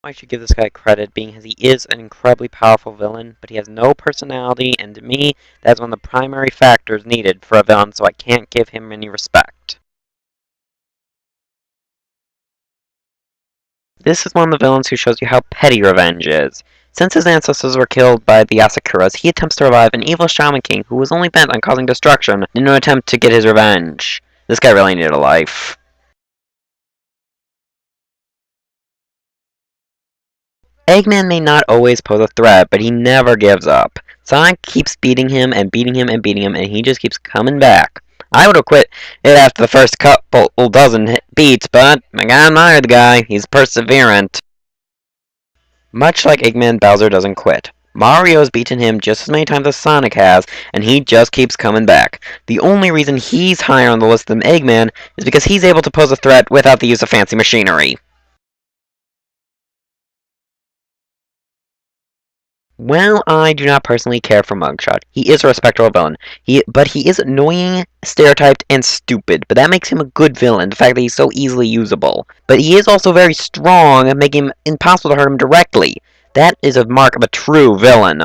I should give this guy credit, being as he is an incredibly powerful villain, but he has no personality, and to me, that's one of the primary factors needed for a villain, so I can't give him any respect. This is one of the villains who shows you how petty revenge is. Since his ancestors were killed by the Asakuras, he attempts to revive an evil Shaman King who was only bent on causing destruction in an attempt to get his revenge. This guy really needed a life. Eggman may not always pose a threat, but he never gives up. Sonic keeps beating him and beating him and beating him, and he just keeps coming back. I would have quit it after the first couple dozen beats, but I gotta admire the guy. He's perseverant. Much like Eggman, Bowser doesn't quit. Mario's beaten him just as many times as Sonic has, and he just keeps coming back. The only reason he's higher on the list than Eggman is because he's able to pose a threat without the use of fancy machinery. Well, I do not personally care for Mugshot. He is a respectable villain. But he is annoying, stereotyped, and stupid. But that makes him a good villain, the fact that he's so easily usable. But he is also very strong, making him impossible to hurt him directly. That is a mark of a true villain.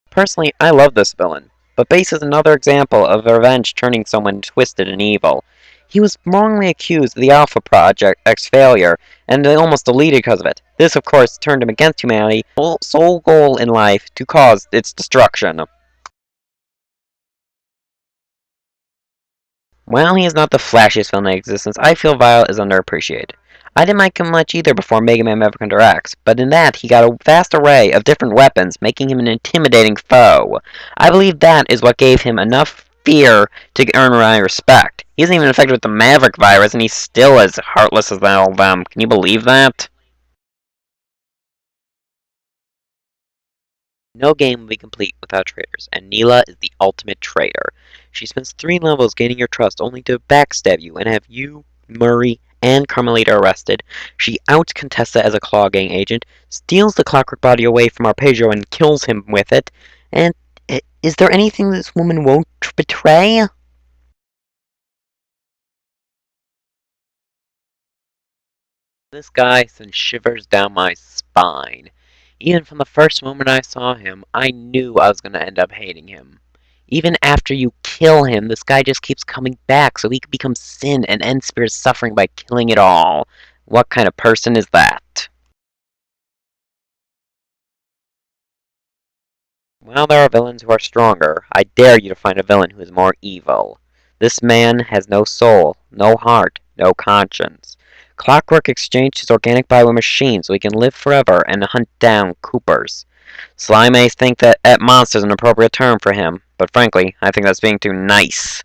Personally, I love this villain, but Base is another example of revenge turning someone twisted and evil. He was wrongly accused of the Alpha Project's failure, and almost deleted because of it. This, of course, turned him against humanity, sole goal in life to cause its destruction. While he is not the flashiest villain in existence, I feel Violet is underappreciated. I didn't like him much either before Mega Man Maverick Hunter X, but in that he got a vast array of different weapons, making him an intimidating foe. I believe that is what gave him enough fear to earn my respect. He isn't even infected with the Maverick virus, and he's still as heartless as all of them. Can you believe that? No game will be complete without traitors, and Neela is the ultimate traitor. She spends 3 levels gaining your trust only to backstab you and have you, Murray, and Carmelita arrested. She outs Contessa as a Claw Gang agent, steals the clockwork body away from Arpeggio and kills him with it. And is there anything this woman won't betray? This guy sends shivers down my spine. Even from the first moment I saw him, I knew I was going to end up hating him. Even after you kill him, this guy just keeps coming back so he can become sin and end Spirit's suffering by killing it all. What kind of person is that? While there are villains who are stronger, I dare you to find a villain who is more evil. This man has no soul, no heart, no conscience. Clockwork exchanged his organic body with machines so he can live forever and hunt down Coopers. Sly may think that monster's an appropriate term for him, but frankly, I think that's being too nice.